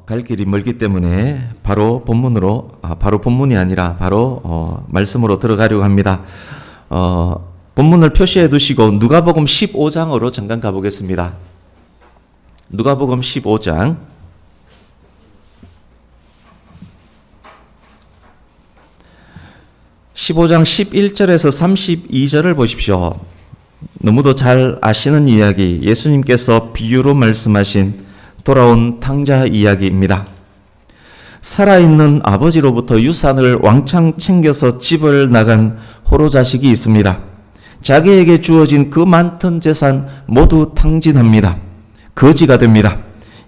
갈 길이 멀기 때문에 바로 본문이 아니라 말씀으로 들어가려고 합니다. 본문을 표시해 두시고 누가복음 15장으로 잠깐 가보겠습니다. 누가복음 15장 11절에서 32절을 보십시오. 너무도 잘 아시는 이야기, 예수님께서 비유로 말씀하신 돌아온 탕자 이야기입니다. 살아있는 아버지로부터 유산을 왕창 챙겨서 집을 나간 호로 자식이 있습니다. 자기에게 주어진 그 많던 재산 모두 탕진합니다. 거지가 됩니다.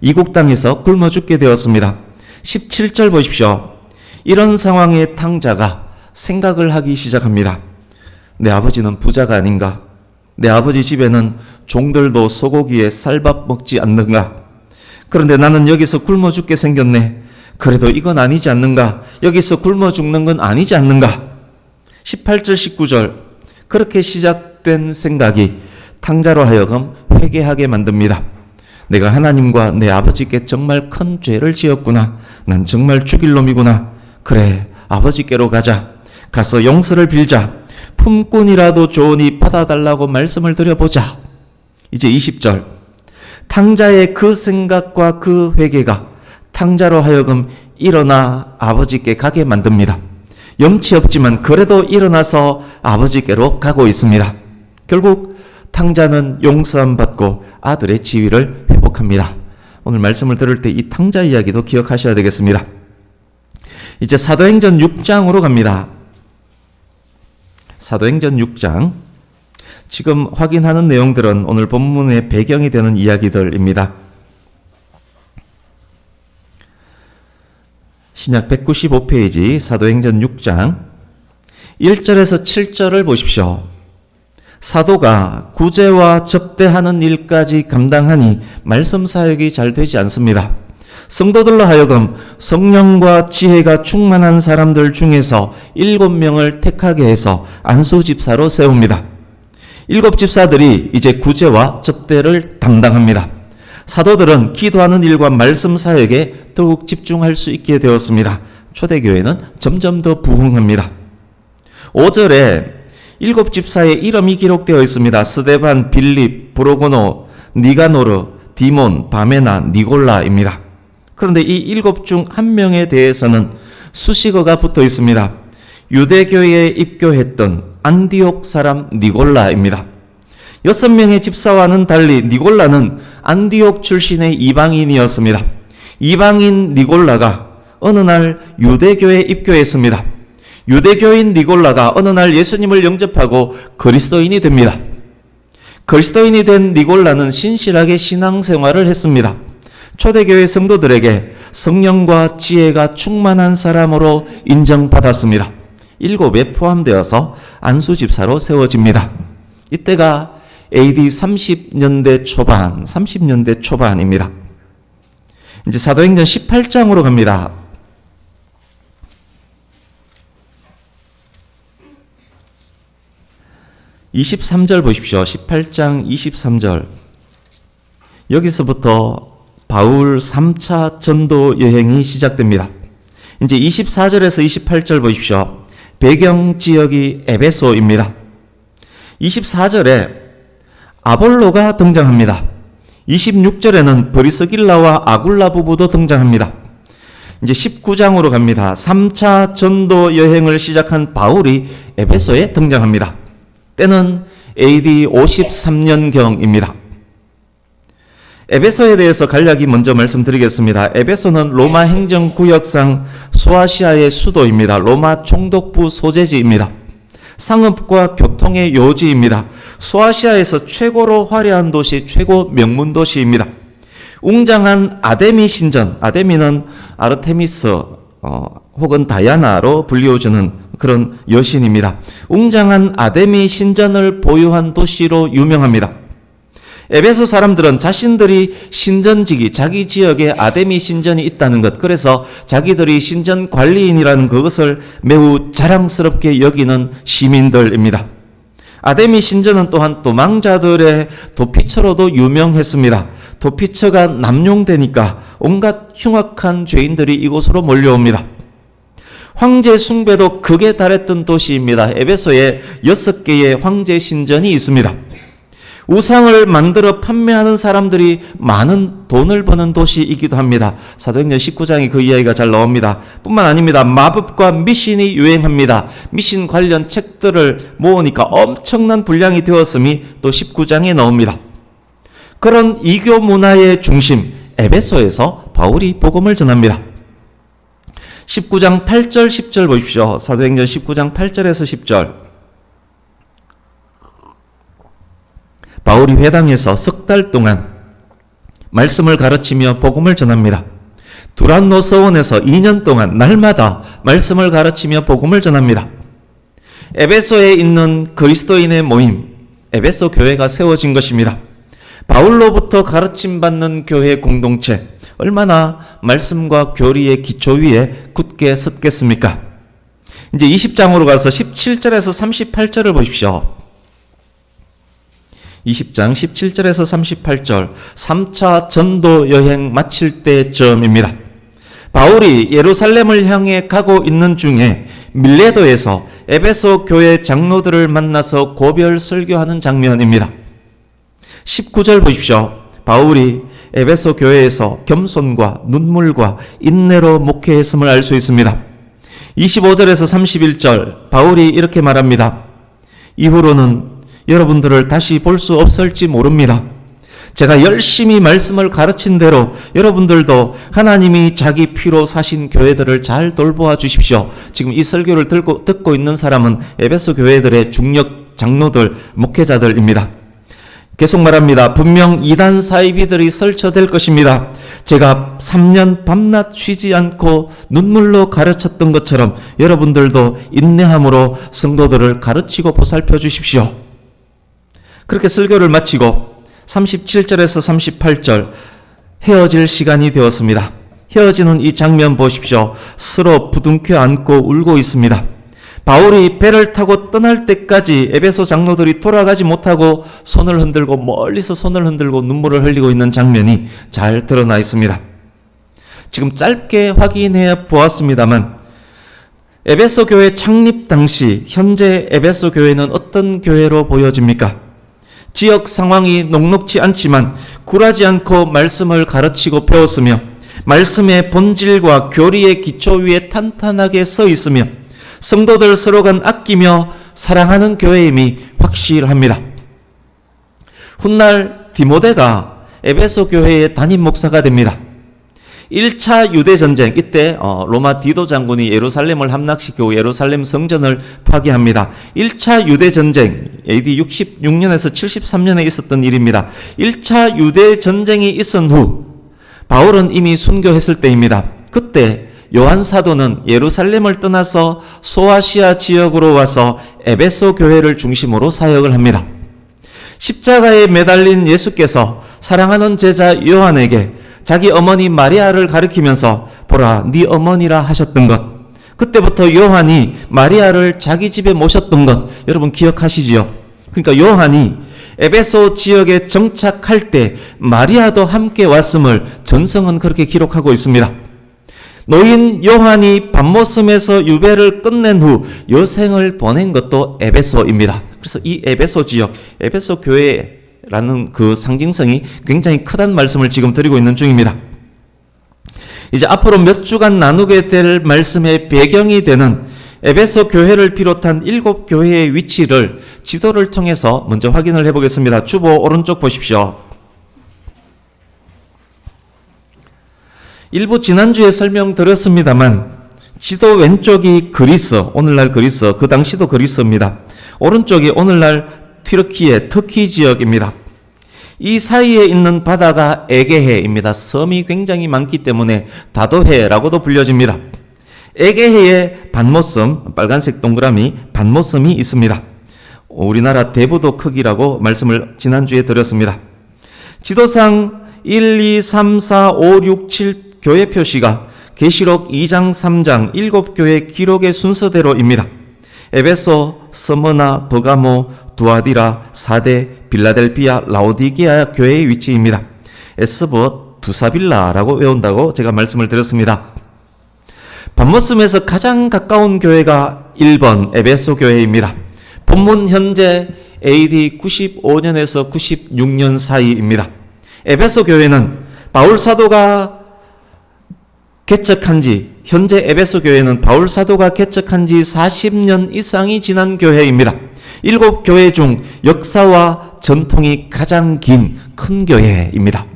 이국 땅에서 굶어 죽게 되었습니다. 17절 보십시오. 이런 상황에 탕자가 생각을 하기 시작합니다. 내 아버지는 부자가 아닌가? 내 아버지 집에는 종들도 소고기에 쌀밥 먹지 않는가? 그런데 나는 여기서 굶어 죽게 생겼네. 그래도 이건 아니지 않는가? 여기서 굶어 죽는 건 아니지 않는가? 18절 19절 그렇게 시작된 생각이 탕자로 하여금 회개하게 만듭니다. 내가 하나님과 내 아버지께 정말 큰 죄를 지었구나. 난 정말 죽일 놈이구나. 그래, 아버지께로 가자. 가서 용서를 빌자. 품꾼이라도 좋으니 받아달라고 말씀을 드려보자. 이제 20절 탕자의 그 생각과 그 회개가 탕자로 하여금 일어나 아버지께 가게 만듭니다. 염치 없지만 그래도 일어나서 아버지께로 가고 있습니다. 결국 탕자는 용서함 받고 아들의 지위를 회복합니다. 오늘 말씀을 들을 때 이 탕자 이야기도 기억하셔야 되겠습니다. 이제 사도행전 6장으로 갑니다. 사도행전 6장 지금 확인하는 내용들은 오늘 본문의 배경이 되는 이야기들입니다. 신약 195페이지 사도행전 6장 1절에서 7절을 보십시오. 사도가 구제와 접대하는 일까지 감당하니 말씀 사역이 잘 되지 않습니다. 성도들로 하여금 성령과 지혜가 충만한 사람들 중에서 7명을 택하게 해서 안수 집사로 세웁니다. 7 집사들이 이제 구제와 접대를 담당합니다. 사도들은 기도하는 일과 말씀 사역에 더욱 집중할 수 있게 되었습니다. 초대교회는 점점 더 부흥합니다. 5절에 7 집사의 이름이 기록되어 있습니다. 스데반, 빌립, 브로고노, 니가노르, 디몬, 바메나, 니골라입니다. 그런데 이 7 중 한 명에 대해서는 수식어가 붙어 있습니다. 유대교회에 입교했던 안디옥 사람 니골라입니다. 6명의 집사와는 달리 니골라는 안디옥 출신의 이방인이었습니다. 이방인 니골라가 어느 날 유대교회에 입교했습니다. 유대교인 니골라가 어느 날 예수님을 영접하고 그리스도인이 됩니다. 그리스도인이 된 니골라는 신실하게 신앙생활을 했습니다. 초대교회 성도들에게 성령과 지혜가 충만한 사람으로 인정받았습니다. 7에 포함되어서 안수집사로 세워집니다. 이때가 AD 30년대 초반입니다. 이제 사도행전 18장으로 갑니다. (23절) 보십시오. 18장 23절 여기서부터 바울 3차 전도 여행이 시작됩니다. 이제 24절에서 28절 보십시오. 배경 지역이 에베소입니다. 24절에 아볼로가 등장합니다. 26절에는 브리스길라와 아굴라 부부도 등장합니다. 이제 19장으로 갑니다. 3차 전도 여행을 시작한 바울이 에베소에 등장합니다. 때는 AD 53년경입니다. 에베소에 대해서 간략히 먼저 말씀드리겠습니다. 에베소는 로마 행정구역상 소아시아의 수도입니다. 로마 총독부 소재지입니다. 상업과 교통의 요지입니다. 소아시아에서 최고로 화려한 도시, 최고 명문 도시입니다. 웅장한 아데미 신전, 아데미는 아르테미스 혹은 다이아나로 불리워주는 그런 여신입니다. 웅장한 아데미 신전을 보유한 도시로 유명합니다. 에베소 사람들은 자신들이 신전지기, 자기 지역에 아데미 신전이 있다는 것, 그래서 자기들이 신전 관리인이라는 그것을 매우 자랑스럽게 여기는 시민들입니다. 아데미 신전은 또한 도망자들의 도피처로도 유명했습니다. 도피처가 남용되니까 온갖 흉악한 죄인들이 이곳으로 몰려옵니다. 황제 숭배도 극에 달했던 도시입니다. 에베소에 6개의 황제 신전이 있습니다. 우상을 만들어 판매하는 사람들이 많은 돈을 버는 도시이기도 합니다. 사도행전 19장에 그 이야기가 잘 나옵니다. 뿐만 아닙니다. 마법과 미신이 유행합니다. 미신 관련 책들을 모으니까 엄청난 분량이 되었음이 또 19장에 나옵니다. 그런 이교 문화의 중심 에베소에서 바울이 복음을 전합니다. 19장 8절 10절 보십시오. 사도행전 19장 8절에서 10절. 바울이 회당에서 석 달 동안 말씀을 가르치며 복음을 전합니다. 두란노 서원에서 2년 동안 날마다 말씀을 가르치며 복음을 전합니다. 에베소에 있는 그리스도인의 모임, 에베소 교회가 세워진 것입니다. 바울로부터 가르침받는 교회 공동체, 얼마나 말씀과 교리의 기초 위에 굳게 섰겠습니까? 이제 20장으로 가서 17절에서 38절을 보십시오. 20장 17절에서 38절 3차 전도 여행 마칠 때쯤입니다. 바울이 예루살렘을 향해 가고 있는 중에 밀레도에서 에베소 교회 장로들을 만나서 고별 설교하는 장면입니다. 19절 보십시오. 바울이 에베소 교회에서 겸손과 눈물과 인내로 목회했음을 알 수 있습니다. 25절에서 31절 바울이 이렇게 말합니다. 이후로는 여러분들을 다시 볼 수 없을지 모릅니다. 제가 열심히 말씀을 가르친 대로 여러분들도 하나님이 자기 피로 사신 교회들을 잘 돌보아 주십시오. 지금 이 설교를 듣고 있는 사람은 에베소 교회들의 중력 장로들, 목회자들입니다. 계속 말합니다. 분명 이단 사이비들이 설쳐될 것입니다. 제가 3년 밤낮 쉬지 않고 눈물로 가르쳤던 것처럼 여러분들도 인내함으로 성도들을 가르치고 보살펴 주십시오. 그렇게 설교를 마치고 37절에서 38절 헤어질 시간이 되었습니다. 헤어지는 이 장면 보십시오. 서로 부둥켜 안고 울고 있습니다. 바울이 배를 타고 떠날 때까지 에베소 장로들이 돌아가지 못하고 손을 흔들고 멀리서 손을 흔들고 눈물을 흘리고 있는 장면이 잘 드러나 있습니다. 지금 짧게 확인해 보았습니다만 에베소 교회 창립 당시 현재 에베소 교회는 어떤 교회로 보여집니까? 지역 상황이 녹록지 않지만 굴하지 않고 말씀을 가르치고 배웠으며 말씀의 본질과 교리의 기초 위에 탄탄하게 서 있으며 성도들 서로 간 아끼며 사랑하는 교회임이 확실합니다. 훗날 디모데가 에베소 교회의 담임 목사가 됩니다. 1차 유대전쟁, 이때 로마 디도 장군이 예루살렘을 함락시키고 예루살렘 성전을 파괴합니다. 1차 유대전쟁, AD 66년에서 73년에 있었던 일입니다. 1차 유대전쟁이 있은 후 바울은 이미 순교했을 때입니다. 그때 요한 사도는 예루살렘을 떠나서 소아시아 지역으로 와서 에베소 교회를 중심으로 사역을 합니다. 십자가에 매달린 예수께서 사랑하는 제자 요한에게 자기 어머니 마리아를 가리키면서 보라 네 어머니라 하셨던 것, 그때부터 요한이 마리아를 자기 집에 모셨던 것 여러분 기억하시지요? 그러니까 요한이 에베소 지역에 정착할 때 마리아도 함께 왔음을 전성은 그렇게 기록하고 있습니다. 노인 요한이 밤모섬에서 유배를 끝낸 후 여생을 보낸 것도 에베소입니다. 그래서 이 에베소 지역, 에베소 교회라는 그 상징성이 굉장히 크다는 말씀을 지금 드리고 있는 중입니다. 이제 앞으로 몇 주간 나누게 될 말씀의 배경이 되는 에베소 교회를 비롯한 7교회의 위치를 지도를 통해서 먼저 확인을 해보겠습니다. 주보 오른쪽 보십시오. 일부 지난주에 설명드렸습니다만 지도 왼쪽이 그리스, 오늘날 그리스, 그 당시도 그리스입니다. 오른쪽이 오늘날 튀르키예, 터키 지역입니다. 이 사이에 있는 바다가 에게해입니다. 섬이 굉장히 많기 때문에 다도해라고도 불려집니다. 에게해에 반모섬, 빨간색 동그라미 반모섬이 있습니다. 우리나라 대부도 크기라고 말씀을 지난주에 드렸습니다. 지도상 1, 2, 3, 4, 5, 6, 7 교회 표시가 계시록 2장, 3장 7교회 기록의 순서대로입니다. 에베소, 스무나, 버가모, 두아디라, 사데, 빌라델피아, 라오디게아 교회의 위치입니다. 에스봇, 두사빌라라고 외운다고 제가 말씀을 드렸습니다. 밤모섬에서 가장 가까운 교회가 1번 에베소 교회입니다. 본문 현재 AD 95년에서 96년 사이입니다. 에베소 교회는 바울 사도가 개척한 지, 현재 에베소 교회는 바울 사도가 개척한 지 40년 이상이 지난 교회입니다. 7교회 중 역사와 전통이 가장 긴 큰 교회입니다.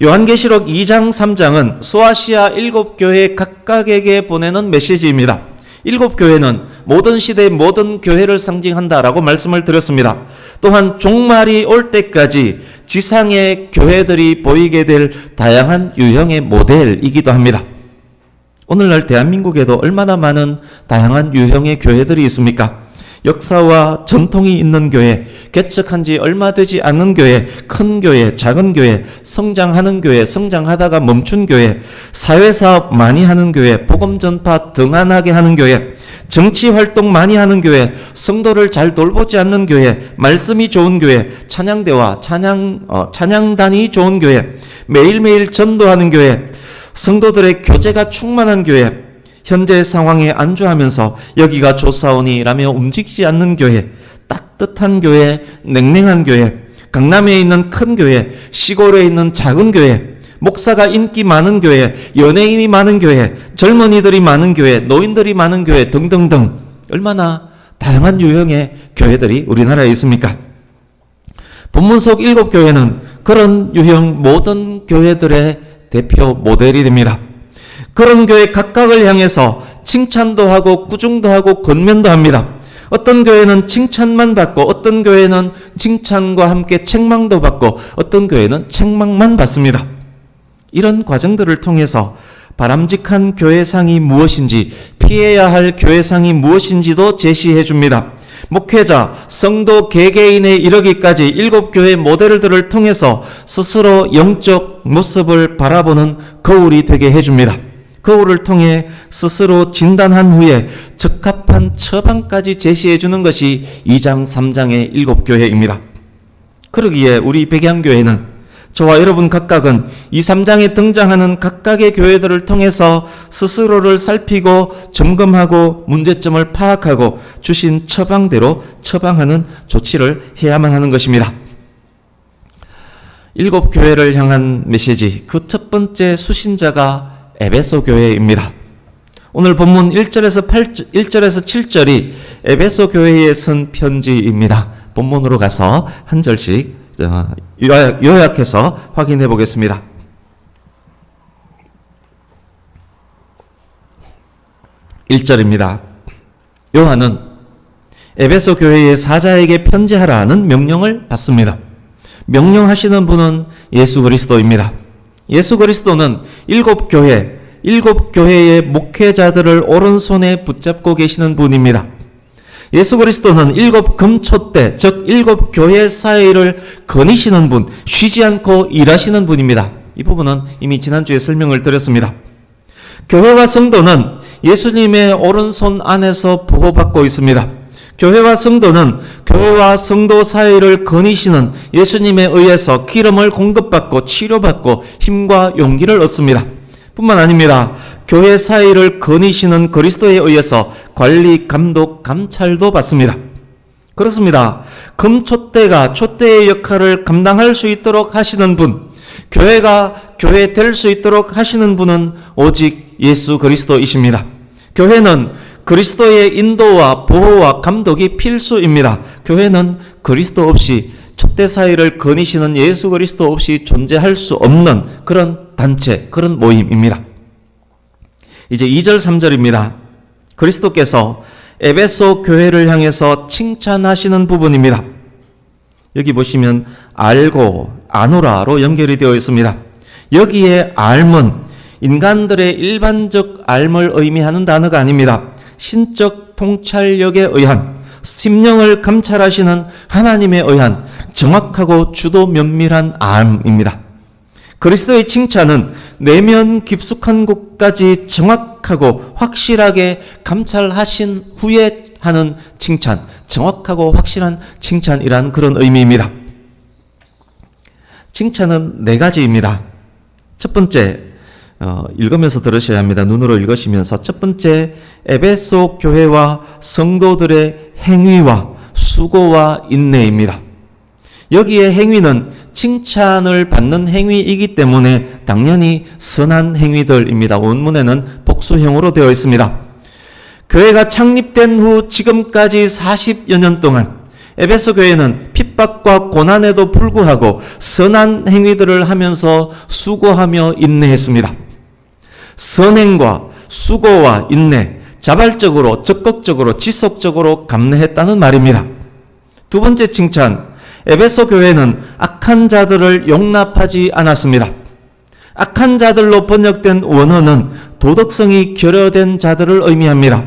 요한계시록 2장 3장은 소아시아 7교회 각각에게 보내는 메시지입니다. 7교회는 모든 시대의 모든 교회를 상징한다라고 말씀을 드렸습니다. 또한 종말이 올 때까지 지상의 교회들이 보이게 될 다양한 유형의 모델이기도 합니다. 오늘날 대한민국에도 얼마나 많은 다양한 유형의 교회들이 있습니까? 역사와 전통이 있는 교회, 개척한 지 얼마 되지 않은 교회, 큰 교회, 작은 교회, 성장하는 교회, 성장하다가 멈춘 교회, 사회사업 많이 하는 교회, 복음 전파 등한하게 하는 교회, 정치 활동 많이 하는 교회, 성도를 잘 돌보지 않는 교회, 말씀이 좋은 교회, 찬양대와 찬양단이 좋은 교회, 매일매일 전도하는 교회, 성도들의 교제가 충만한 교회, 현재 상황에 안주하면서 여기가 좋사오니 라며 움직이지 않는 교회, 따뜻한 교회, 냉랭한 교회, 강남에 있는 큰 교회, 시골에 있는 작은 교회, 목사가 인기 많은 교회, 연예인이 많은 교회, 젊은이들이 많은 교회, 노인들이 많은 교회 등등등 얼마나 다양한 유형의 교회들이 우리나라에 있습니까? 본문 속 7교회는 그런 유형 모든 교회들의 대표 모델이 됩니다. 그런 교회 각각을 향해서 칭찬도 하고 꾸중도 하고 권면도 합니다. 어떤 교회는 칭찬만 받고 어떤 교회는 칭찬과 함께 책망도 받고 어떤 교회는 책망만 받습니다. 이런 과정들을 통해서 바람직한 교회상이 무엇인지, 피해야 할 교회상이 무엇인지도 제시해 줍니다. 목회자, 성도 개개인에 이르기까지 7교회 모델들을 통해서 스스로 영적 모습을 바라보는 거울이 되게 해줍니다. 거울을 통해 스스로 진단한 후에 적합한 처방까지 제시해 주는 것이 2장 3장의 7교회입니다. 그러기에 우리 백양교회는 저와 여러분 각각은 2, 3장에 등장하는 각각의 교회들을 통해서 스스로를 살피고 점검하고 문제점을 파악하고 주신 처방대로 처방하는 조치를 해야만 하는 것입니다. 7교회를 향한 메시지, 그 첫 번째 수신자가 에베소 교회입니다. 오늘 본문 1절에서 7절이 에베소 교회에 쓴 편지입니다. 본문으로 가서 한 절씩 요약해서 확인해 보겠습니다. 1절입니다. 요한은 에베소 교회의 사자에게 편지하라는 명령을 받습니다. 명령하시는 분은 예수 그리스도입니다. 예수 그리스도는 7교회의 목회자들을 오른손에 붙잡고 계시는 분입니다. 예수 그리스도는 7금초대, 즉 7교회 사이를 거니시는 분, 쉬지 않고 일하시는 분입니다. 이 부분은 이미 지난주에 설명을 드렸습니다. 교회와 성도는 예수님의 오른손 안에서 보호받고 있습니다. 교회와 성도는 교회와 성도 사이를 거니시는 예수님에 의해서 기름을 공급받고 치료받고 힘과 용기를 얻습니다. 뿐만 아닙니다. 교회 사이를 거니시는 그리스도에 의해서 관리, 감독, 감찰도 받습니다. 그렇습니다. 금초대가 촛대의 역할을 감당할 수 있도록 하시는 분, 교회가 교회 될 수 있도록 하시는 분은 오직 예수 그리스도이십니다. 교회는 그리스도의 인도와 보호와 감독이 필수입니다. 교회는 그리스도 없이 촛대 사이를 거니시는 예수 그리스도 없이 존재할 수 없는 그런 단체, 그런 모임입니다. 이제 2절, 3절입니다. 그리스도께서 에베소 교회를 향해서 칭찬하시는 부분입니다. 여기 보시면 알고, 아노라로 연결이 되어 있습니다. 여기에 알은 인간들의 일반적 알을 의미하는 단어가 아닙니다. 신적 통찰력에 의한, 심령을 감찰하시는 하나님에 의한 정확하고 주도 면밀한 암입니다. 그리스도의 칭찬은 내면 깊숙한 곳까지 정확하고 확실하게 감찰하신 후에 하는 칭찬, 정확하고 확실한 칭찬이라는 그런 의미입니다. 칭찬은 네 가지입니다. 첫 번째, 읽으면서 들으셔야 합니다. 눈으로 읽으시면서. 첫 번째, 에베소 교회와 성도들의 행위와 수고와 인내입니다. 여기에 행위는 칭찬을 받는 행위이기 때문에 당연히 선한 행위들입니다. 원문에는 복수형으로 되어 있습니다. 교회가 창립된 후 지금까지 40여 년 동안 에베소 교회는 핍박과 고난에도 불구하고 선한 행위들을 하면서 수고하며 인내했습니다. 선행과 수고와 인내, 자발적으로, 적극적으로, 지속적으로 감내했다는 말입니다. 두 번째 칭찬, 에베소 교회는 악한 자들을 용납하지 않았습니다. 악한 자들로 번역된 원어는 도덕성이 결여된 자들을 의미합니다.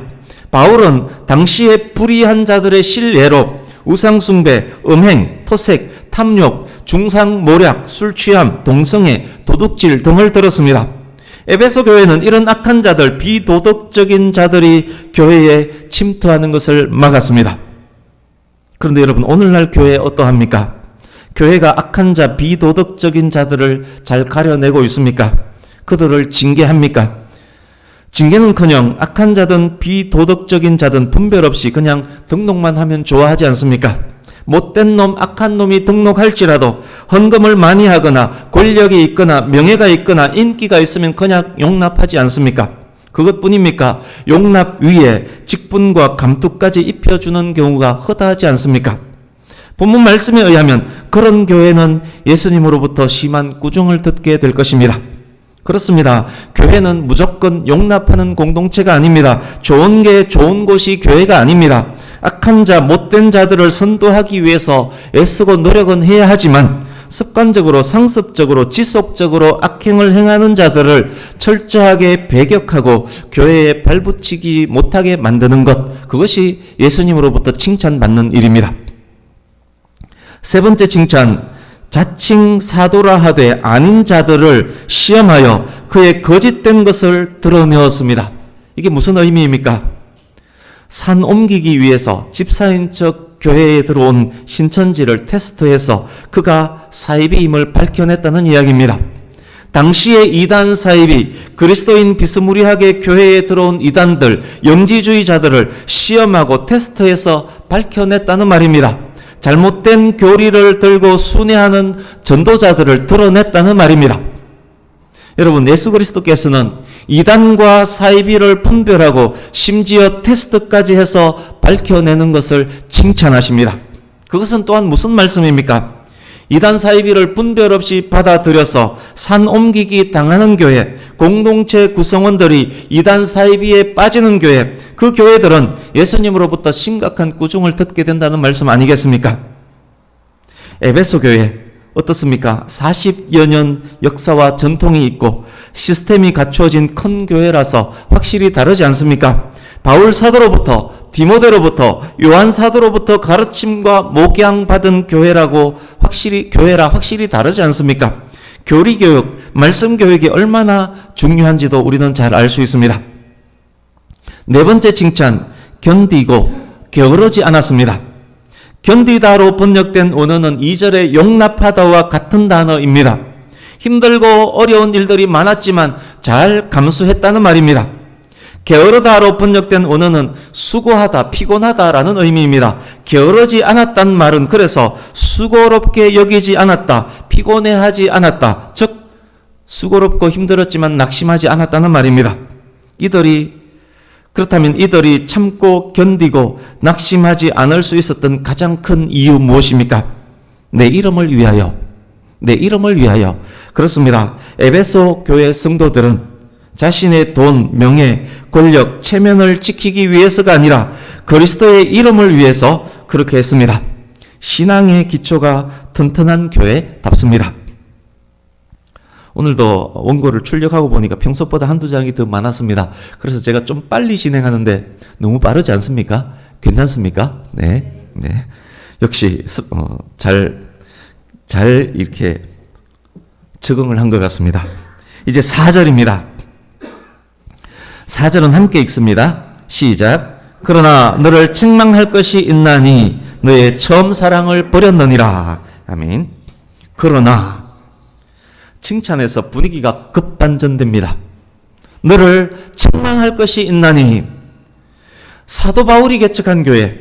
바울은 당시의 불의한 자들의 실례로 우상숭배, 음행, 토색, 탐욕, 중상모략, 술취함, 동성애, 도둑질 등을 들었습니다. 에베소 교회는 이런 악한 자들, 비도덕적인 자들이 교회에 침투하는 것을 막았습니다. 그런데 여러분, 오늘날 교회 어떠합니까? 교회가 악한 자, 비도덕적인 자들을 잘 가려내고 있습니까? 그들을 징계합니까? 징계는커녕 악한 자든 비도덕적인 자든 분별 없이 그냥 등록만 하면 좋아하지 않습니까? 못된 놈, 악한 놈이 등록할지라도 헌금을 많이 하거나 권력이 있거나 명예가 있거나 인기가 있으면 그냥 용납하지 않습니까? 그것뿐입니까? 용납 위에 직분과 감투까지 입혀주는 경우가 허다하지 않습니까? 본문 말씀에 의하면 그런 교회는 예수님으로부터 심한 꾸중을 듣게 될 것입니다. 그렇습니다. 교회는 무조건 용납하는 공동체가 아닙니다. 좋은 게 좋은 곳이 교회가 아닙니다. 악한 자, 못된 자들을 선도하기 위해서 애쓰고 노력은 해야 하지만 습관적으로, 상습적으로, 지속적으로 악행을 행하는 자들을 철저하게 배격하고 교회에 발붙이지 못하게 만드는 것, 그것이 예수님으로부터 칭찬받는 일입니다. 세 번째 칭찬, 자칭 사도라 하되 아닌 자들을 시험하여 그의 거짓된 것을 드러내었습니다. 이게 무슨 의미입니까? 산 옮기기 위해서 집사인 척 교회에 들어온 신천지를 테스트해서 그가 사이비임을 밝혀냈다는 이야기입니다. 당시의 이단 사이비, 그리스도인 비스무리하게 교회에 들어온 이단들, 영지주의자들을 시험하고 테스트해서 밝혀냈다는 말입니다. 잘못된 교리를 들고 순회하는 전도자들을 드러냈다는 말입니다. 여러분, 예수 그리스도께서는 이단과 사이비를 분별하고 심지어 테스트까지 해서 밝혀내는 것을 칭찬하십니다. 그것은 또한 무슨 말씀입니까? 이단 사이비를 분별 없이 받아들여서 산 옮기기 당하는 교회, 공동체 구성원들이 이단 사이비에 빠지는 교회, 그 교회들은 예수님으로부터 심각한 꾸중을 듣게 된다는 말씀 아니겠습니까? 에베소 교회 어떻습니까? 40여 년 역사와 전통이 있고 시스템이 갖추어진 큰 교회라서 확실히 다르지 않습니까? 바울 사도로부터, 디모데로부터, 요한 사도로부터 가르침과 목양받은 교회라 확실히 다르지 않습니까? 교리 교육, 말씀 교육이 얼마나 중요한지도 우리는 잘 알 수 있습니다. 네 번째 칭찬, 견디고 게으르지 않았습니다. 견디다로 번역된 원어는 2절의 용납하다와 같은 단어입니다. 힘들고 어려운 일들이 많았지만 잘 감수했다는 말입니다. 게으르다로 번역된 원어는 수고하다, 피곤하다라는 의미입니다. 게으르지 않았다는 말은 그래서 수고롭게 여기지 않았다, 피곤해하지 않았다, 즉 수고롭고 힘들었지만 낙심하지 않았다는 말입니다. 그렇다면 이들이 참고 견디고 낙심하지 않을 수 있었던 가장 큰 이유 무엇입니까? 내 이름을 위하여. 내 이름을 위하여. 그렇습니다. 에베소 교회 성도들은 자신의 돈, 명예, 권력, 체면을 지키기 위해서가 아니라 그리스도의 이름을 위해서 그렇게 했습니다. 신앙의 기초가 튼튼한 교회답습니다. 오늘도 원고를 출력하고 보니까 평소보다 한두 장이 더 많았습니다. 그래서 제가 좀 빨리 진행하는데 너무 빠르지 않습니까? 괜찮습니까? 네. 역시 잘 이렇게 적응을 한 것 같습니다. 이제 4절입니다. 4절은 함께 읽습니다. 시작. 그러나 너를 책망할 것이 있나니 너의 처음 사랑을 버렸느니라. 아멘. 그러나 칭찬해서 분위기가 급반전됩니다. 너를 책망할 것이 있나니. 사도 바울이 개척한 교회,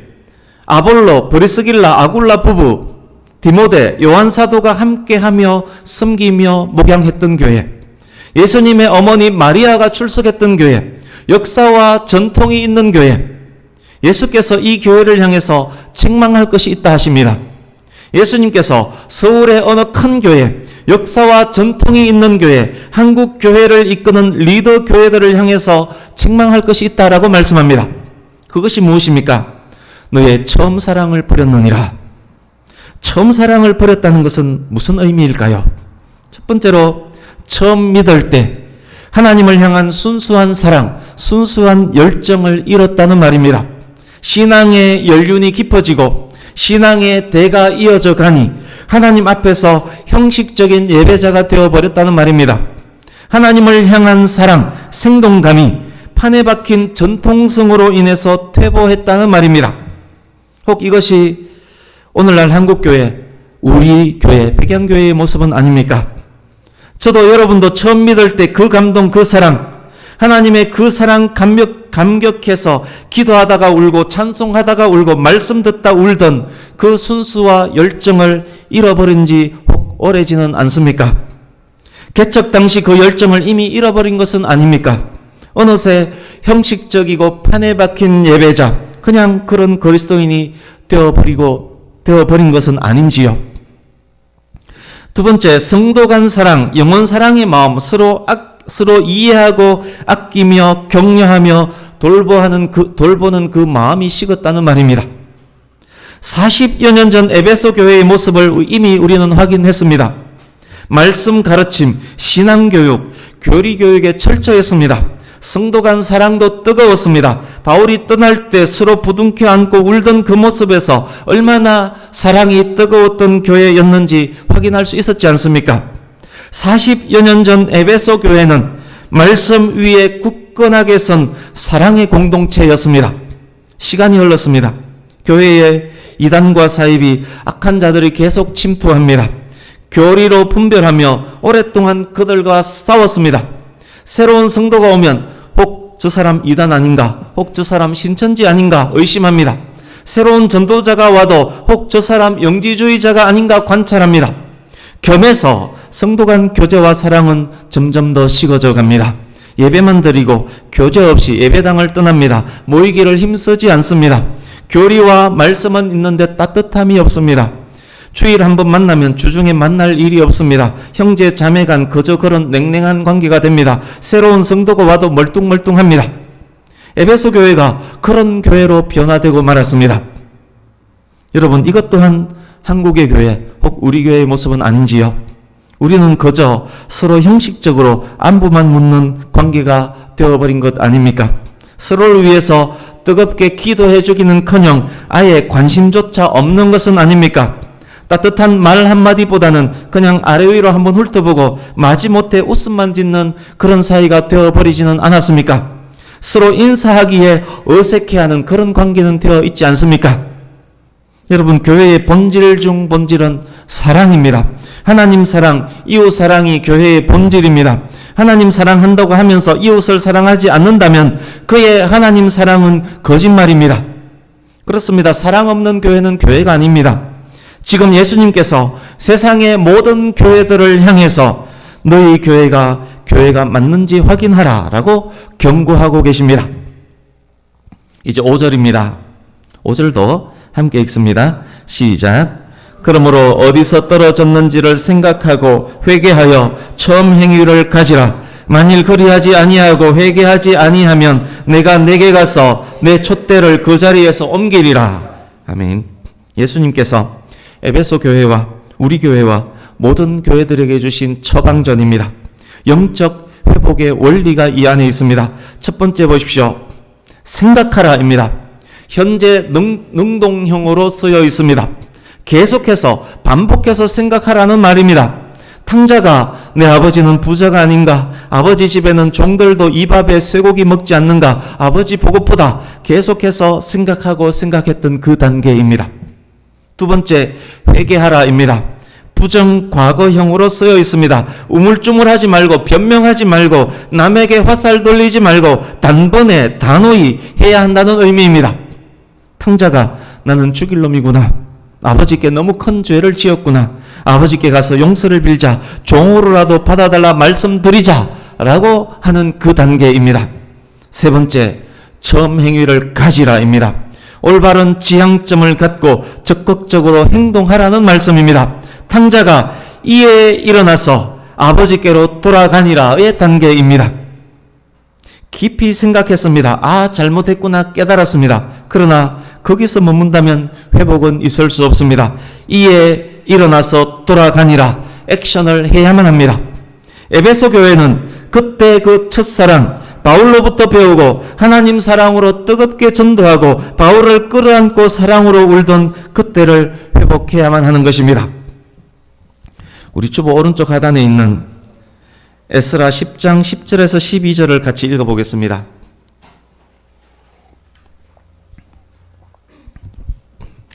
아볼로, 브리스길라, 아굴라 부부, 디모데, 요한 사도가 함께하며 섬기며 목양했던 교회, 예수님의 어머니 마리아가 출석했던 교회, 역사와 전통이 있는 교회, 예수께서 이 교회를 향해서 책망할 것이 있다 하십니다. 예수님께서 서울의 어느 큰 교회, 역사와 전통이 있는 교회, 한국 교회를 이끄는 리더 교회들을 향해서 책망할 것이 있다라고 말씀합니다. 그것이 무엇입니까? 너의 처음 사랑을 버렸느니라. 처음 사랑을 버렸다는 것은 무슨 의미일까요? 첫 번째로 처음 믿을 때 하나님을 향한 순수한 사랑, 순수한 열정을 잃었다는 말입니다. 신앙의 연륜이 깊어지고 신앙의 대가 이어져 가니 하나님 앞에서 형식적인 예배자가 되어버렸다는 말입니다. 하나님을 향한 사랑, 생동감이 판에 박힌 전통성으로 인해서 퇴보했다는 말입니다. 혹 이것이 오늘날 한국교회, 우리 교회, 백양교회의 모습은 아닙니까? 저도 여러분도 처음 믿을 때 그 감동, 그 사랑, 하나님의 그 사랑 감격해서 기도하다가 울고 찬송하다가 울고 말씀 듣다 울던 그 순수와 열정을 잃어버린 지 혹 오래지는 않습니까? 개척 당시 그 열정을 이미 잃어버린 것은 아닙니까? 어느새 형식적이고 판에 박힌 예배자, 그냥 그런 그리스도인이 되어버린 것은 아닌지요? 두 번째, 성도 간 사랑, 영혼 사랑의 마음, 서로 이해하고 아끼며 격려하며 돌보는 그 마음이 식었다는 말입니다. 40여 년 전 에베소 교회의 모습을 이미 우리는 확인했습니다. 말씀 가르침, 신앙교육, 교리교육에 철저했습니다. 성도 간 사랑도 뜨거웠습니다. 바울이 떠날 때 서로 부둥켜 안고 울던 그 모습에서 얼마나 사랑이 뜨거웠던 교회였는지 확인할 수 있었지 않습니까? 40여 년 전 에베소 교회는 말씀 위에 굳건하게 선 사랑의 공동체였습니다. 시간이 흘렀습니다. 교회에 이단과 사입이 악한 자들이 계속 침투합니다. 교리로 분별하며 오랫동안 그들과 싸웠습니다. 새로운 성도가 오면 혹 저 사람 이단 아닌가, 혹 저 사람 신천지 아닌가 의심합니다. 새로운 전도자가 와도 혹 저 사람 영지주의자가 아닌가 관찰합니다. 겸해서 성도 간 교제와 사랑은 점점 더 식어져 갑니다. 예배만 드리고 교제 없이 예배당을 떠납니다. 모이기를 힘쓰지 않습니다. 교리와 말씀은 있는데 따뜻함이 없습니다. 주일 한번 만나면 주중에 만날 일이 없습니다. 형제 자매 간 그저 그런 냉랭한 관계가 됩니다. 새로운 성도가 와도 멀뚱멀뚱합니다. 에베소 교회가 그런 교회로 변화되고 말았습니다. 여러분, 이것 또한 한국의 교회 혹 우리 교회의 모습은 아닌지요? 우리는 그저 서로 형식적으로 안부만 묻는 관계가 되어버린 것 아닙니까? 서로를 위해서 뜨겁게 기도해 주기는커녕 아예 관심조차 없는 것은 아닙니까? 따뜻한 말 한마디보다는 그냥 아래 위로 한번 훑어보고 마지못해 웃음만 짓는 그런 사이가 되어버리지는 않았습니까? 서로 인사하기에 어색해하는 그런 관계는 되어 있지 않습니까? 여러분, 교회의 본질 중 본질은 사랑입니다. 하나님 사랑, 이웃 사랑이 교회의 본질입니다. 하나님 사랑한다고 하면서 이웃을 사랑하지 않는다면 그의 하나님 사랑은 거짓말입니다. 그렇습니다. 사랑 없는 교회는 교회가 아닙니다. 지금 예수님께서 세상의 모든 교회들을 향해서 너희 교회가 맞는지 확인하라 라고 경고하고 계십니다. 이제 5절입니다. 5절도 함께 읽습니다. 시작. 그러므로 어디서 떨어졌는지를 생각하고 회개하여 처음 행위를 가지라. 만일 그리하지 아니하고 회개하지 아니하면 내가 내게 가서 내 촛대를 그 자리에서 옮기리라. 아멘. 예수님께서 에베소 교회와 우리 교회와 모든 교회들에게 주신 처방전입니다. 영적 회복의 원리가 이 안에 있습니다. 첫 번째 보십시오. 생각하라입니다. 현재 능동형으로 쓰여 있습니다. 계속해서 반복해서 생각하라는 말입니다. 탕자가 내 아버지는 부자가 아닌가? 아버지 집에는 종들도 이 밥에 쇠고기 먹지 않는가? 아버지 보고보다 계속해서 생각하고 생각했던 그 단계입니다. 두 번째, 회개하라입니다. 부정 과거형으로 쓰여 있습니다. 우물쭈물하지 말고 변명하지 말고 남에게 화살 돌리지 말고 단번에 단호히 해야 한다는 의미입니다. 탕자가 나는 죽일 놈이구나. 아버지께 너무 큰 죄를 지었구나. 아버지께 가서 용서를 빌자. 종으로라도 받아달라 말씀드리자 라고 하는 그 단계입니다. 세 번째, 처음 행위를 가지라입니다. 올바른 지향점을 갖고 적극적으로 행동하라는 말씀입니다. 탕자가 이에 일어나서 아버지께로 돌아가니라의 단계입니다. 깊이 생각했습니다. 아, 잘못했구나 깨달았습니다. 그러나 거기서 머문다면 회복은 있을 수 없습니다. 이에 일어나서 돌아가니라 액션을 해야만 합니다. 에베소 교회는 그때 그 첫사랑 바울로부터 배우고 하나님 사랑으로 뜨겁게 전도하고 바울을 끌어안고 사랑으로 울던 그때를 회복해야만 하는 것입니다. 우리 주보 오른쪽 하단에 있는 에스라 10장 10절에서 12절을 같이 읽어보겠습니다.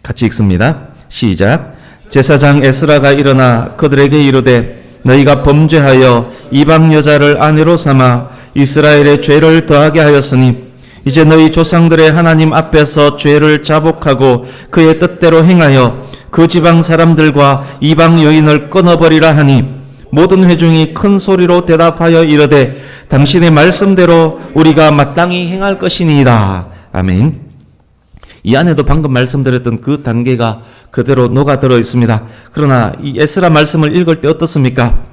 같이 읽습니다. 시작. 제사장 에스라가 일어나 그들에게 이르되 너희가 범죄하여 이방 여자를 아내로 삼아 이스라엘의 죄를 더하게 하였으니 이제 너희 조상들의 하나님 앞에서 죄를 자복하고 그의 뜻대로 행하여 그 지방 사람들과 이방 여인을 끊어버리라 하니 모든 회중이 큰 소리로 대답하여 이르되 당신의 말씀대로 우리가 마땅히 행할 것이니이다. 아멘. 이 안에도 방금 말씀드렸던 그 단계가 그대로 녹아들어 있습니다. 그러나 이 에스라 말씀을 읽을 때 어떻습니까?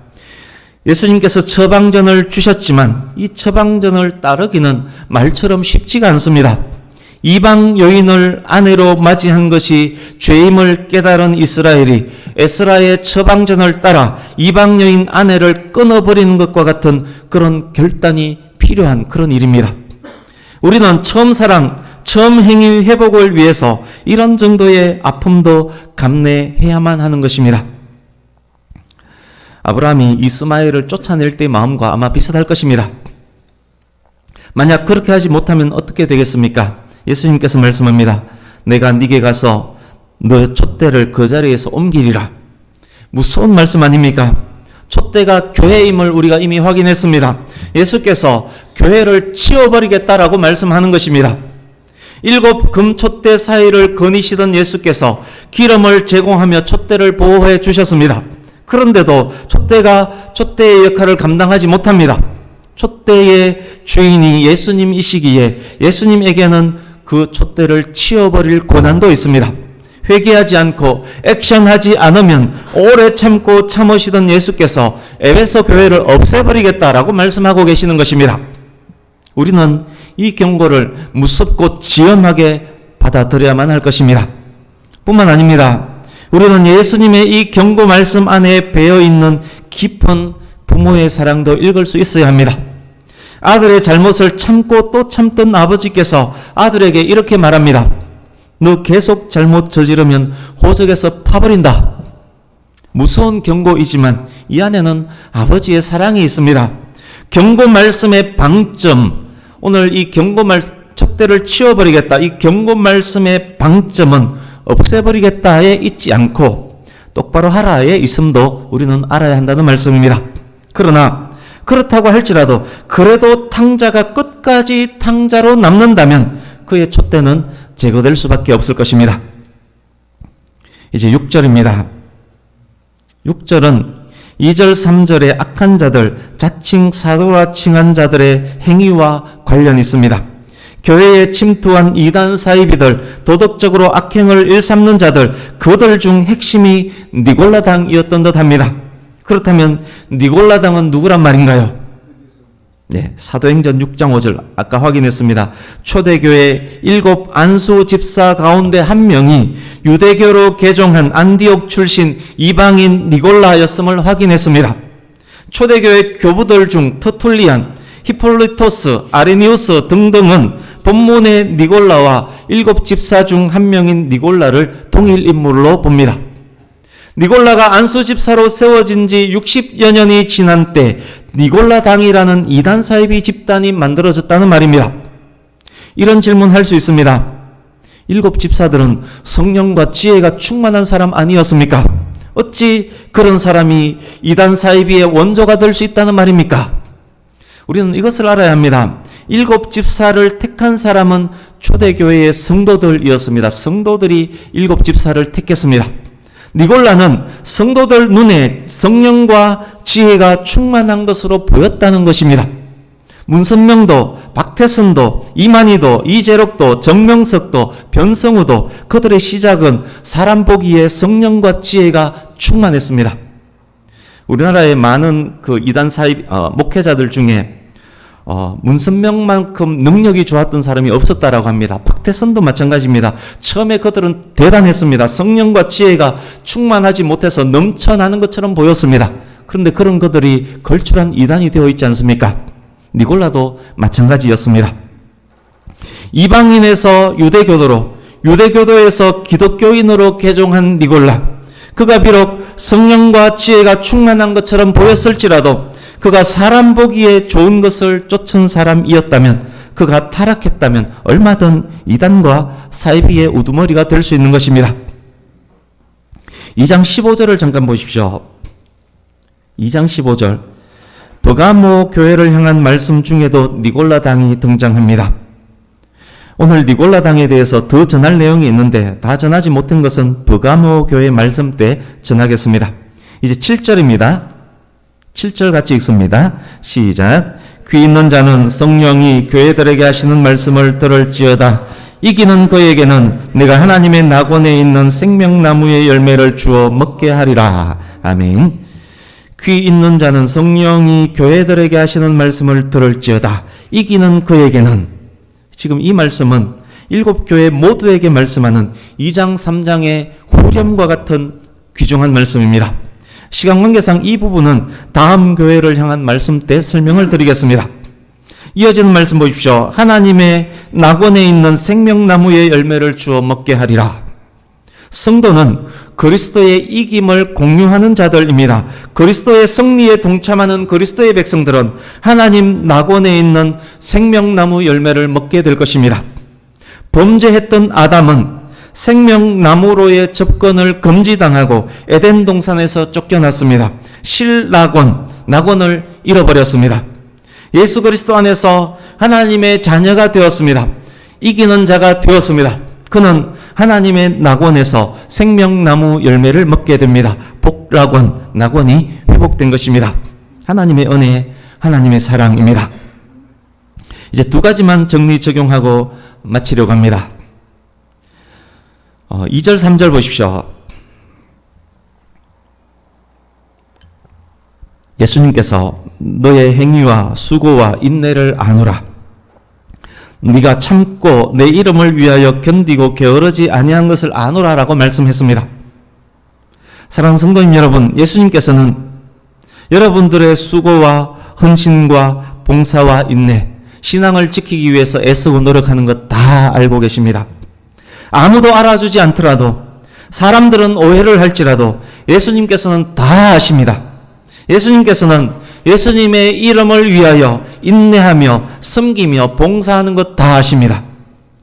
예수님께서 처방전을 주셨지만 이 처방전을 따르기는 말처럼 쉽지가 않습니다. 이방 여인을 아내로 맞이한 것이 죄임을 깨달은 이스라엘이 에스라의 처방전을 따라 이방 여인 아내를 끊어버리는 것과 같은 그런 결단이 필요한 그런 일입니다. 우리는 처음 사랑, 처음 행위 회복을 위해서 이런 정도의 아픔도 감내해야만 하는 것입니다. 아브라함이 이스마엘을 쫓아낼 때의 마음과 아마 비슷할 것입니다. 만약 그렇게 하지 못하면 어떻게 되겠습니까? 예수님께서 말씀합니다. 내가 네게 가서 너 촛대를 그 자리에서 옮기리라. 무서운 말씀 아닙니까? 촛대가 교회임을 우리가 이미 확인했습니다. 예수께서 교회를 치워버리겠다라고 말씀하는 것입니다. 7 금촛대 사이를 거니시던 예수께서 기름을 제공하며 촛대를 보호해 주셨습니다. 그런데도 촛대가 촛대의 역할을 감당하지 못합니다. 촛대의 주인이 예수님이시기에 예수님에게는 그 촛대를 치워버릴 고난도 있습니다. 회개하지 않고 액션하지 않으면 오래 참고 참으시던 예수께서 에베소 교회를 없애버리겠다라고 말씀하고 계시는 것입니다. 우리는 이 경고를 무섭고 지엄하게 받아들여야만 할 것입니다. 뿐만 아닙니다. 우리는 예수님의 이 경고 말씀 안에 배어있는 깊은 부모의 사랑도 읽을 수 있어야 합니다. 아들의 잘못을 참고 또 참던 아버지께서 아들에게 이렇게 말합니다. 너 계속 잘못 저지르면 호적에서 파버린다. 무서운 경고이지만 이 안에는 아버지의 사랑이 있습니다. 경고 말씀의 방점, 오늘 이 경고 촛대를 치워버리겠다. 이 경고 말씀의 방점은 없애버리겠다에 있지 않고 똑바로 하라에 있음도 우리는 알아야 한다는 말씀입니다. 그러나 그렇다고 할지라도 그래도 탕자가 끝까지 탕자로 남는다면 그의 촛대는 제거될 수밖에 없을 것입니다. 이제 6절입니다. 6절은 2절 3절의 악한 자들, 자칭 사도라 칭한 자들의 행위와 관련이 있습니다. 교회에 침투한 이단 사이비들, 도덕적으로 악행을 일삼는 자들, 그들 중 핵심이 니골라당이었던 듯합니다. 그렇다면 니골라당은 누구란 말인가요? 네, 사도행전 6장 5절 아까 확인했습니다. 초대교회 7 안수 집사 가운데 한 명이 유대교로 개종한 안디옥 출신 이방인 니골라였음을 확인했습니다. 초대교회 교부들 중 터툴리안, 히폴리토스, 아레니우스 등등은 본문의 니골라와 7 집사 중 한 명인 니골라를 동일 인물로 봅니다. 니골라가 안수 집사로 세워진 지 60여 년이 지난 때 니골라당이라는 이단 사이비 집단이 만들어졌다는 말입니다. 이런 질문할 수 있습니다. 7 집사들은 성령과 지혜가 충만한 사람 아니었습니까? 어찌 그런 사람이 이단 사이비의 원조가 될 수 있다는 말입니까? 우리는 이것을 알아야 합니다. 7 집사를 택한 사람은 초대교회의 성도들이었습니다. 성도들이 7 집사를 택했습니다. 니골라는 성도들 눈에 성령과 지혜가 충만한 것으로 보였다는 것입니다. 문선명도, 박태선도, 이만희도, 이재록도, 정명석도, 변성우도 그들의 시작은 사람 보기에 성령과 지혜가 충만했습니다. 우리나라의 많은 그 이단 사입 목회자들 중에 문선명만큼 능력이 좋았던 사람이 없었다라고 합니다. 박태선도 마찬가지입니다. 처음에 그들은 대단했습니다. 성령과 지혜가 충만하지 못해서 넘쳐나는 것처럼 보였습니다. 그런데 그런 그들이 걸출한 이단이 되어 있지 않습니까? 니골라도 마찬가지였습니다. 이방인에서 유대교도로, 유대교도에서 기독교인으로 개종한 니골라. 그가 비록 성령과 지혜가 충만한 것처럼 보였을지라도 그가 사람 보기에 좋은 것을 쫓은 사람이었다면, 그가 타락했다면 얼마든 이단과 사이비의 우두머리가 될 수 있는 것입니다. 2장 15절을 잠깐 보십시오. 2장 15절. 버가모 교회를 향한 말씀 중에도 니골라 당이 등장합니다. 오늘 니골라 당에 대해서 더 전할 내용이 있는데 다 전하지 못한 것은 버가모 교회 말씀 때 전하겠습니다. 이제 7절입니다. 7절 같이 읽습니다. 시작. 귀 있는 자는 성령이 교회들에게 하시는 말씀을 들을지어다. 이기는 그에게는 내가 하나님의 낙원에 있는 생명나무의 열매를 주어 먹게 하리라. 아멘. 귀 있는 자는 성령이 교회들에게 하시는 말씀을 들을지어다. 이기는 그에게는, 지금 이 말씀은 7 교회 모두에게 말씀하는 2장 3장의 후렴과 같은 귀중한 말씀입니다. 시간 관계상 이 부분은 다음 교회를 향한 말씀 때 설명을 드리겠습니다. 이어지는 말씀 보십시오. 하나님의 낙원에 있는 생명나무의 열매를 주어 먹게 하리라. 성도는 그리스도의 이김을 공유하는 자들입니다. 그리스도의 승리에 동참하는 그리스도의 백성들은 하나님 낙원에 있는 생명나무 열매를 먹게 될 것입니다. 범죄했던 아담은 생명나무로의 접근을 금지당하고 에덴 동산에서 쫓겨났습니다. 실낙원, 낙원을 잃어버렸습니다. 예수 그리스도 안에서 하나님의 자녀가 되었습니다. 이기는 자가 되었습니다. 그는 하나님의 낙원에서 생명나무 열매를 먹게 됩니다. 복락원, 낙원이 회복된 것입니다. 하나님의 은혜, 하나님의 사랑입니다. 이제 2가지만 정리 적용하고 마치려고 합니다. 2절, 3절 보십시오. 예수님께서 너의 행위와 수고와 인내를 아노라. 네가 참고 내 이름을 위하여 견디고 게으르지 아니한 것을 아노라라고 말씀했습니다. 사랑하는 성도님 여러분, 예수님께서는 여러분들의 수고와 헌신과 봉사와 인내, 신앙을 지키기 위해서 애쓰고 노력하는 것 다 알고 계십니다. 아무도 알아주지 않더라도, 사람들은 오해를 할지라도 예수님께서는 다 아십니다. 예수님께서는 예수님의 이름을 위하여 인내하며 섬기며 봉사하는 것 다 아십니다.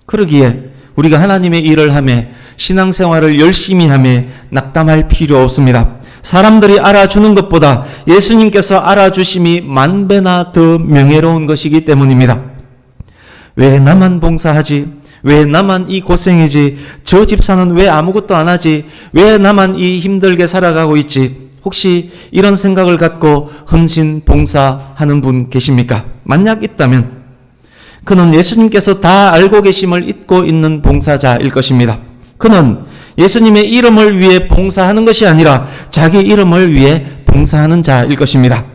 그러기에 우리가 하나님의 일을 하며 신앙생활을 열심히 하며 낙담할 필요 없습니다. 사람들이 알아주는 것보다 예수님께서 알아주심이 만배나 더 명예로운 것이기 때문입니다. 왜 나만 봉사하지? 왜 나만 이 고생이지? 저 집사는 왜 아무것도 안 하지? 왜 나만 이 힘들게 살아가고 있지? 혹시 이런 생각을 갖고 헌신, 봉사하는 분 계십니까? 만약 있다면 그는 예수님께서 다 알고 계심을 잊고 있는 봉사자일 것입니다. 그는 예수님의 이름을 위해 봉사하는 것이 아니라 자기 이름을 위해 봉사하는 자일 것입니다.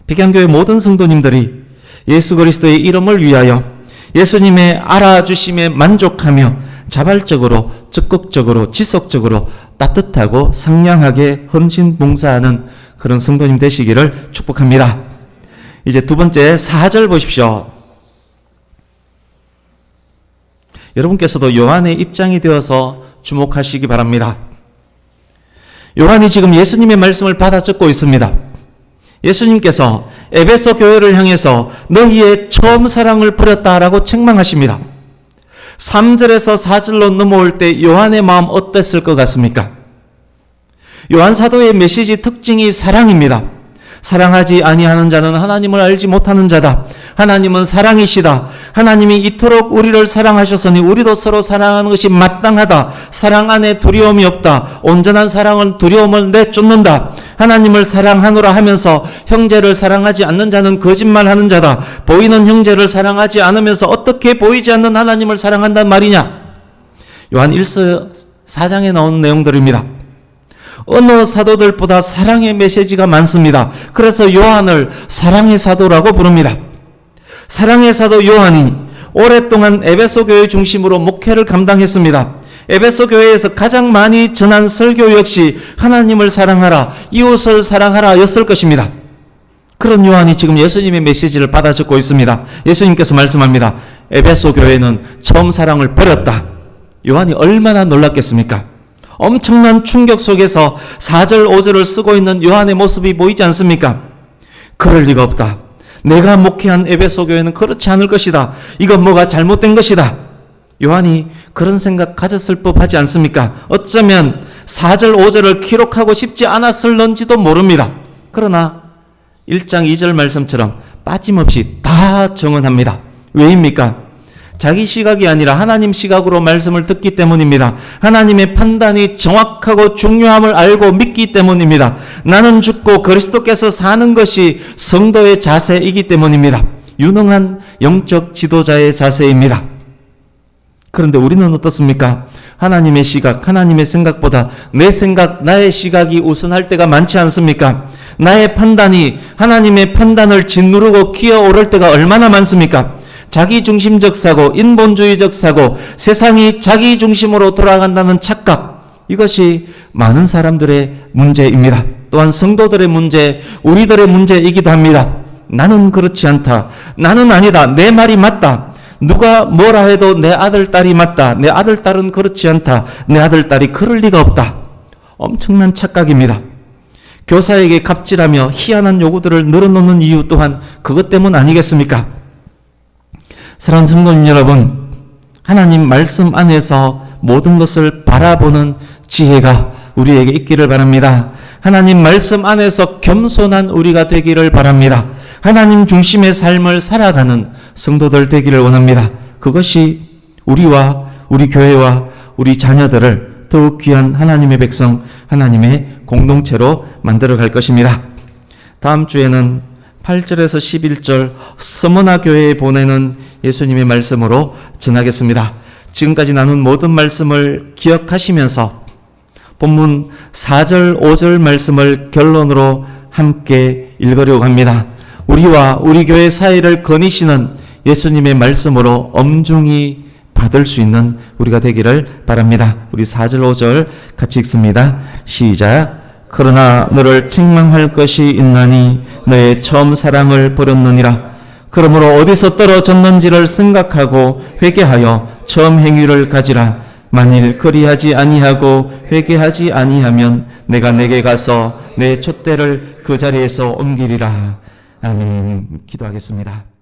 백양교회 모든 성도님들이 예수 그리스도의 이름을 위하여 예수님의 알아주심에 만족하며 자발적으로, 적극적으로, 지속적으로 따뜻하고 상냥하게 헌신 봉사하는 그런 성도님 되시기를 축복합니다. 이제 2번째 4절 보십시오. 여러분께서도 요한의 입장이 되어서 주목하시기 바랍니다. 요한이 지금 예수님의 말씀을 받아 적고 있습니다. 예수님께서 에베소 교회를 향해서 너희의 처음 사랑을 버렸다라고 책망하십니다. 3절에서 4절로 넘어올 때 요한의 마음 어땠을 것 같습니까? 요한 사도의 메시지 특징이 사랑입니다. 사랑하지 아니하는 자는 하나님을 알지 못하는 자다. 하나님은 사랑이시다. 하나님이 이토록 우리를 사랑하셨으니 우리도 서로 사랑하는 것이 마땅하다. 사랑 안에 두려움이 없다. 온전한 사랑은 두려움을 내쫓는다. 하나님을 사랑하노라 하면서 형제를 사랑하지 않는 자는 거짓말하는 자다. 보이는 형제를 사랑하지 않으면서 어떻게 보이지 않는 하나님을 사랑한단 말이냐? 요한 1서 4장에 나오는 내용들입니다. 어느 사도들보다 사랑의 메시지가 많습니다. 그래서 요한을 사랑의 사도라고 부릅니다. 사랑의 사도 요한이 오랫동안 에베소 교회 중심으로 목회를 감당했습니다. 에베소 교회에서 가장 많이 전한 설교 역시 하나님을 사랑하라, 이웃을 사랑하라 였을 것입니다. 그런 요한이 지금 예수님의 메시지를 받아 적고 있습니다. 예수님께서 말씀합니다. 에베소 교회는 처음 사랑을 버렸다. 요한이 얼마나 놀랐겠습니까? 엄청난 충격 속에서 4절 5절을 쓰고 있는 요한의 모습이 보이지 않습니까? 그럴 리가 없다. 내가 목회한 에베소 교회는 그렇지 않을 것이다. 이건 뭐가 잘못된 것이다. 요한이 그런 생각 가졌을 법하지 않습니까? 어쩌면 4절 5절을 기록하고 싶지 않았을런지도 모릅니다. 그러나 1장 2절 말씀처럼 빠짐없이 다 정언합니다. 왜입니까? 자기 시각이 아니라 하나님 시각으로 말씀을 듣기 때문입니다. 하나님의 판단이 정확하고 중요함을 알고 믿기 때문입니다. 나는 죽고 그리스도께서 사는 것이 성도의 자세이기 때문입니다. 유능한 영적 지도자의 자세입니다. 그런데 우리는 어떻습니까? 하나님의 시각, 하나님의 생각보다 내 생각, 나의 시각이 우선할 때가 많지 않습니까? 나의 판단이 하나님의 판단을 짓누르고 기어오를 때가 얼마나 많습니까? 자기중심적 사고, 인본주의적 사고, 세상이 자기 중심으로 돌아간다는 착각, 이것이 많은 사람들의 문제입니다. 또한 성도들의 문제, 우리들의 문제이기도 합니다. 나는 그렇지 않다. 나는 아니다. 내 말이 맞다. 누가 뭐라 해도 내 아들, 딸이 맞다. 내 아들, 딸은 그렇지 않다. 내 아들, 딸이 그럴 리가 없다. 엄청난 착각입니다. 교사에게 갑질하며 희한한 요구들을 늘어놓는 이유 또한 그것 때문 아니겠습니까? 사랑하는 성도님 여러분, 하나님 말씀 안에서 모든 것을 바라보는 지혜가 우리에게 있기를 바랍니다. 하나님 말씀 안에서 겸손한 우리가 되기를 바랍니다. 하나님 중심의 삶을 살아가는 성도들 되기를 원합니다. 그것이 우리와 우리 교회와 우리 자녀들을 더욱 귀한 하나님의 백성, 하나님의 공동체로 만들어갈 것입니다. 다음 주에는 8절에서 11절 서머나 교회에 보내는 예수님의 말씀으로 전하겠습니다. 지금까지 나눈 모든 말씀을 기억하시면서 본문 4절, 5절 말씀을 결론으로 함께 읽으려고 합니다. 우리와 우리 교회 사이를 거니시는 예수님의 말씀으로 엄중히 받을 수 있는 우리가 되기를 바랍니다. 우리 4절, 5절 같이 읽습니다. 시작. 그러나 너를 책망할 것이 있나니 너의 처음 사랑을 버렸느니라. 그러므로 어디서 떨어졌는지를 생각하고 회개하여 처음 행위를 가지라. 만일 그리하지 아니하고 회개하지 아니하면 내가 내게 가서 내 촛대를 그 자리에서 옮기리라. 아멘. 기도하겠습니다.